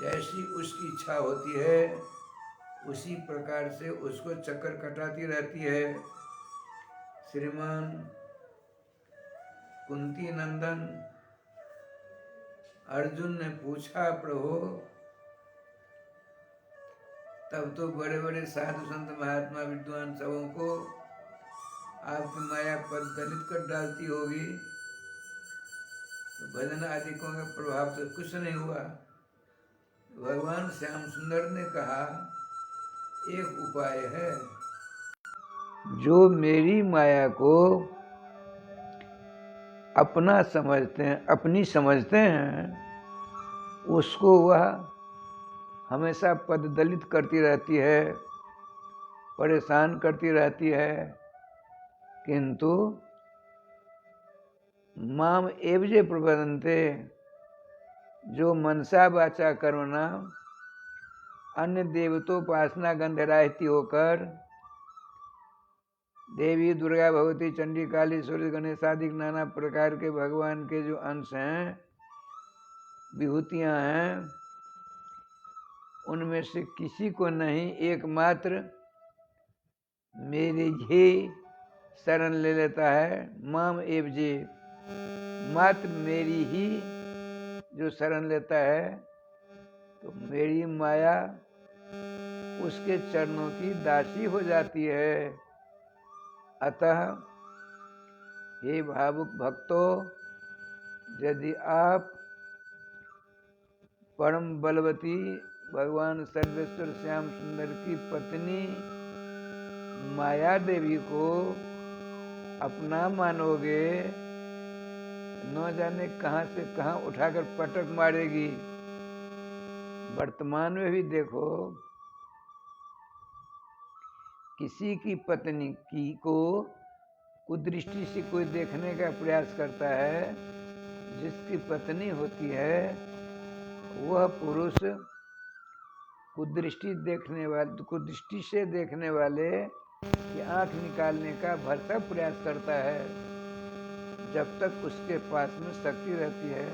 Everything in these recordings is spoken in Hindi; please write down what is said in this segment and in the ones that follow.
जैसी उसकी इच्छा होती है उसी प्रकार से उसको चक्कर कटाती रहती है। श्रीमान कुंती नंदन अर्जुन ने पूछा, प्रभु तब तो बड़े बड़े साधु संत महात्मा विद्वान सबों को आपकी माया पर दलित कर डालती होगी, तो भजन आदिकों के प्रभाव से कुछ नहीं हुआ। भगवान श्याम सुंदर ने कहा, एक उपाय है। जो मेरी माया को अपना समझते हैं, अपनी समझते हैं, उसको वह हमेशा पददलित करती रहती है, परेशान करती रहती है। किंतु माम एवजे प्रबंधते, जो मनसा वाचा कर्मणा अन्य देवतोपासना गंधराहिती होकर देवी दुर्गा भगवती चंडी काली सूर्य गणेश आदि नाना प्रकार के भगवान के जो अंश हैं, विभूतियां हैं, उनमें से किसी को नहीं, एकमात्र मेरी ही शरण ले लेता है। माम एवजे, मात्र मेरी ही जो शरण लेता है, तो मेरी माया उसके चरणों की दासी हो जाती है। अतः हे भावुक भक्तों, यदि आप परम बलवती भगवान सर्वेश्वर श्याम सुंदर की पत्नी माया देवी को अपना मानोगे, न जाने कहां से कहां उठाकर पटक मारेगी। वर्तमान में भी देखो, किसी की पत्नी की को कुदृष्टि से कोई देखने का प्रयास करता है, जिसकी पत्नी होती है वह पुरुष कुदृष्टि से देखने वाले की आंख निकालने का भरसक प्रयास करता है। जब तक उसके पास में शक्ति रहती है,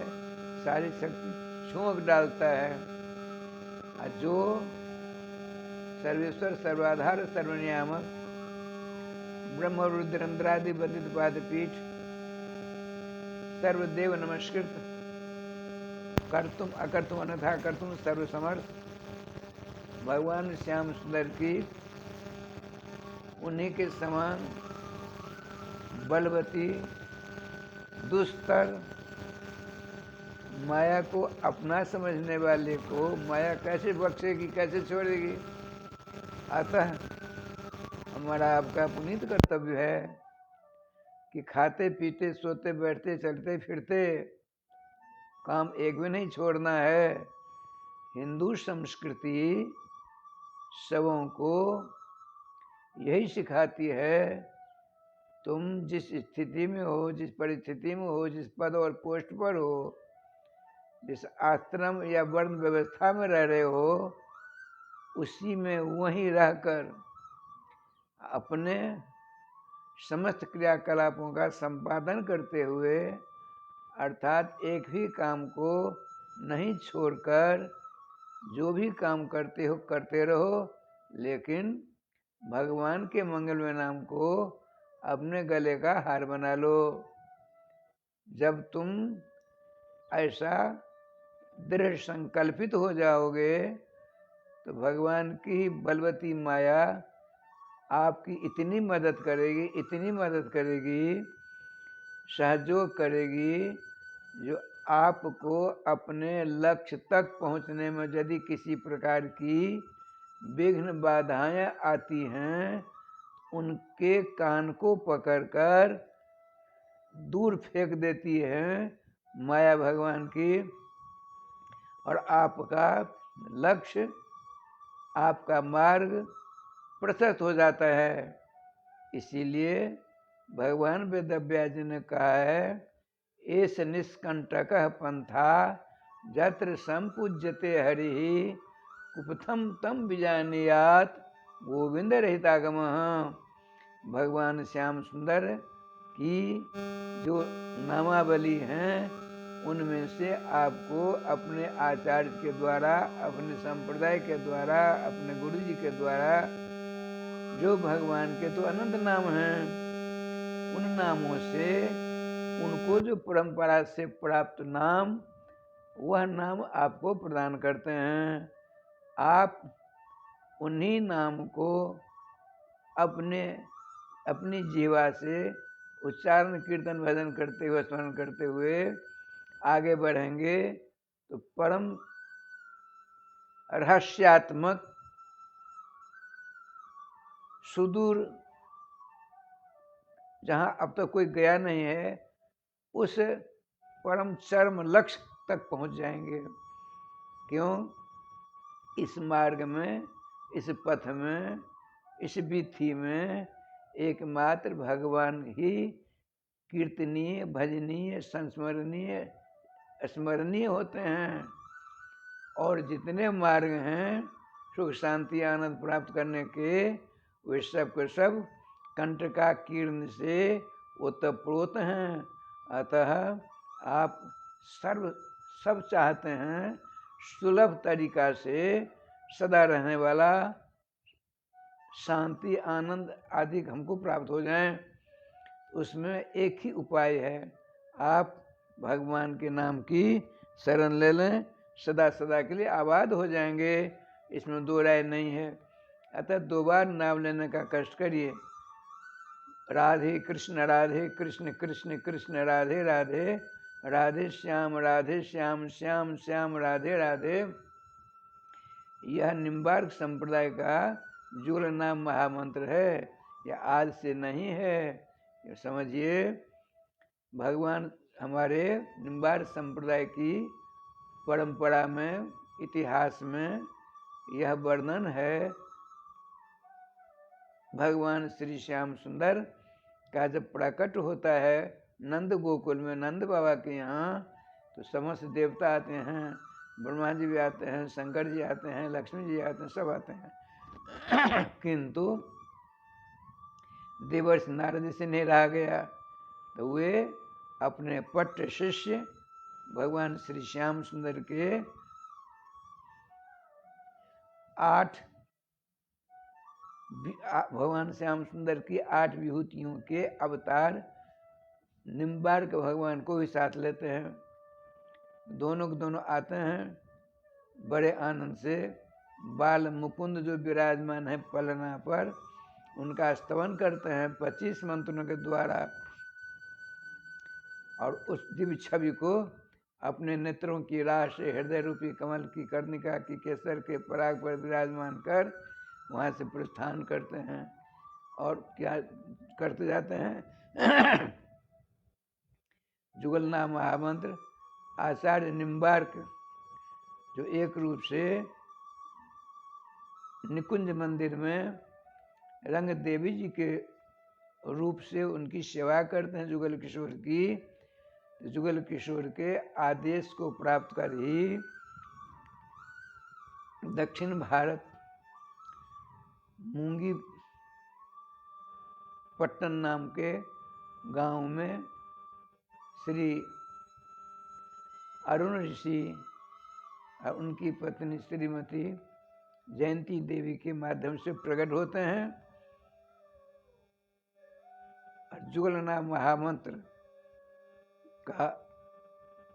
सारी शक्ति छोंक डालता है। जो सर्वेश्वर सर्वाधार सर्वनियामक ब्रह्म रुद्रंद्रादि वंदित पादपीठ सर्वदेव नमस्कृत कर्तुम अकर्तुम अन्यथा कर्तुम सर्वसमर्थ भगवान श्याम सुंदर की उन्हीं के समान बलवती दुस्तर माया को अपना समझने वाले को माया कैसे बख्शेगी, कैसे छोड़ेगी। अतः हमारा आपका पुनीत कर्तव्य है कि खाते पीते सोते बैठते चलते फिरते काम एक भी नहीं छोड़ना है। हिंदू संस्कृति सबों को यही सिखाती है, तुम जिस स्थिति में हो, जिस परिस्थिति में हो, जिस पद और पोस्ट पर हो, जिस आश्रम या वर्ण व्यवस्था में रह रहे हो, उसी में वहीं रहकर अपने समस्त क्रियाकलापों का संपादन करते हुए, अर्थात एक भी काम को नहीं छोड़कर जो भी काम करते हो करते रहो, लेकिन भगवान के मंगलमय नाम को अपने गले का हार बना लो। जब तुम ऐसा दृढ़ संकल्पित हो जाओगे, तो भगवान की बलवती माया आपकी इतनी मदद करेगी, सहयोग करेगी, जो आपको अपने लक्ष्य तक पहुंचने में यदि किसी प्रकार की विघ्न बाधाएं आती हैं, उनके कान को पकड़कर दूर फेंक देती है माया भगवान की, और आपका लक्ष्य, आपका मार्ग प्रशस्त हो जाता है। इसीलिए भगवान वेदव्यास जी ने कहा है, एस निष्कंटक पंथा जत्र संपूज्यते हरि कुपथम तम विजानीयात गोविंद रहितागम। भगवान श्याम सुंदर की जो नामावली हैं, उनमें से आपको अपने आचार्य के द्वारा, अपने संप्रदाय के द्वारा, अपने गुरु जी के द्वारा जो भगवान के तो अनंत नाम हैं, उन नामों से उनको जो परंपरा से प्राप्त नाम, वह नाम आपको प्रदान करते हैं। आप उन्हीं नाम को अपनी जीवा से उच्चारण कीर्तन भजन करते हुए, स्मरण करते हुए आगे बढ़ेंगे तो परम रहस्यात्मक सुदूर, जहां अब तक कोई गया नहीं है, उस परम चरम लक्ष्य तक पहुंच जाएंगे। क्यों? इस मार्ग में, इस पथ में, इस विधि में एकमात्र भगवान ही कीर्तनीय, भजनीय, संस्मरणीय, स्मरणीय होते हैं। और जितने मार्ग हैं सुख शांति आनंद प्राप्त करने के, वे सब के सब कंटका कीर्ण से ओतप्रोत हैं। अतः आप सब चाहते हैं सुलभ तरीका से सदा रहने वाला शांति आनंद आदि हमको प्राप्त हो जाए। उसमें एक ही उपाय है, आप भगवान के नाम की शरण ले लें, सदा सदा के लिए आबाद हो जाएंगे। इसमें दो राय नहीं है। अतः 2 बार नाम लेने का कष्ट करिए। राधे कृष्ण कृष्ण कृष्ण राधे राधे, राधे श्याम श्याम श्याम राधे राधे। यह निम्बार्क संप्रदाय का जुगल नाम महामंत्र है। यह आज से नहीं है, ये समझिए। भगवान हमारे निम्बार्क संप्रदाय की परंपरा में, इतिहास में यह वर्णन है। भगवान श्री श्याम सुंदर का जब प्रकट होता है नंद गोकुल में, नंद बाबा के यहाँ, तो समस्त देवता आते हैं, ब्रह्मा जी भी आते हैं, शंकर जी आते हैं, लक्ष्मी जी आते हैं, सब आते हैं। किंतु देवर्षि नारद से नहीं रहा गया, तो वे अपने पट्ट शिष्य भगवान श्री श्याम सुंदर के 8 भगवान श्याम सुंदर की 8 विभूतियों के अवतार निम्बार्क भगवान को भी साथ लेते हैं। दोनों के दोनों आते हैं बड़े आनंद से। बाल मुकुंद जो विराजमान है पलना पर, उनका स्तवन करते हैं 25 मंत्रों के द्वारा, और उस दिव्य छवि को अपने नेत्रों की राह से हृदय रूपी कमल की कर्णिका की केसर के पराग पर विराजमान कर वहाँ से प्रस्थान करते हैं। और क्या करते जाते हैं? जुगल नाम महामंत्र आचार्य निम्बार्क, जो एक रूप से निकुंज मंदिर में रंग देवी जी के रूप से उनकी सेवा करते हैं जुगल किशोर की। जुगल किशोर के आदेश को प्राप्त कर ही दक्षिण भारत मूंगी पट्टन नाम के गांव में श्री अरुण ऋषि और उनकी पत्नी श्रीमती जयंती देवी के माध्यम से प्रकट होते हैं और जुगल नाम महामंत्र का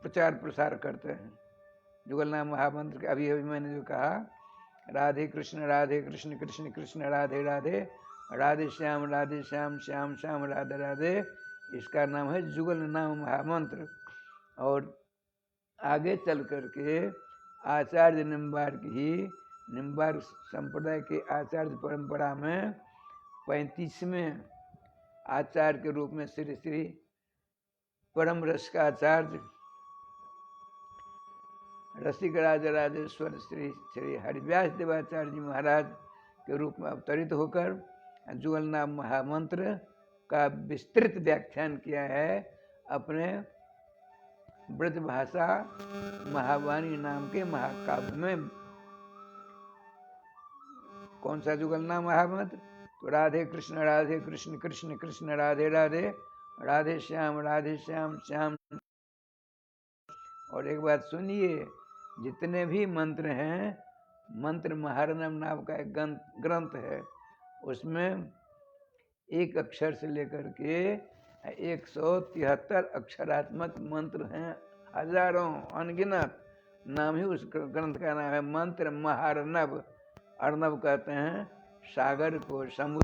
प्रचार प्रसार करते हैं। जुगल नाम महामंत्र के अभी मैंने जो कहा, राधे कृष्ण कृष्ण कृष्ण राधे राधे, राधे श्याम श्याम श्याम राधे राधे, इसका नाम है जुगल नाम महामंत्र। और आगे चल करके आचार्य निम्बार्क ही, निम्बार्क संप्रदाय के आचार्य परंपरा में 35वें आचार्य के रूप में श्री श्री परम रस का आचार्य रसिक राज राजेश्वर श्री श्री हरिव्यास देवाचार्य जी महाराज के रूप में अवतरित होकर जुगल नाम महामंत्र का विस्तृत व्याख्यान किया है अपने ब्रज भाषा महावाणी नाम के महाकाव्य में। कौन सा जुगल नाम महामंत्र? तो राधे कृष्ण कृष्ण कृष्ण राधे राधे, राधे श्याम श्याम और एक बात सुनिए, जितने भी मंत्र हैं, मंत्र महारनव नाम का एक ग्रंथ है, उसमें एक अक्षर से लेकर के 173 अक्षरात्मक मंत्र हैं, हजारों अनगिनत। नाम ही उस ग्रंथ का नाम है मंत्र महार्णव। अर्णव कहते हैं सागर को, समुद्र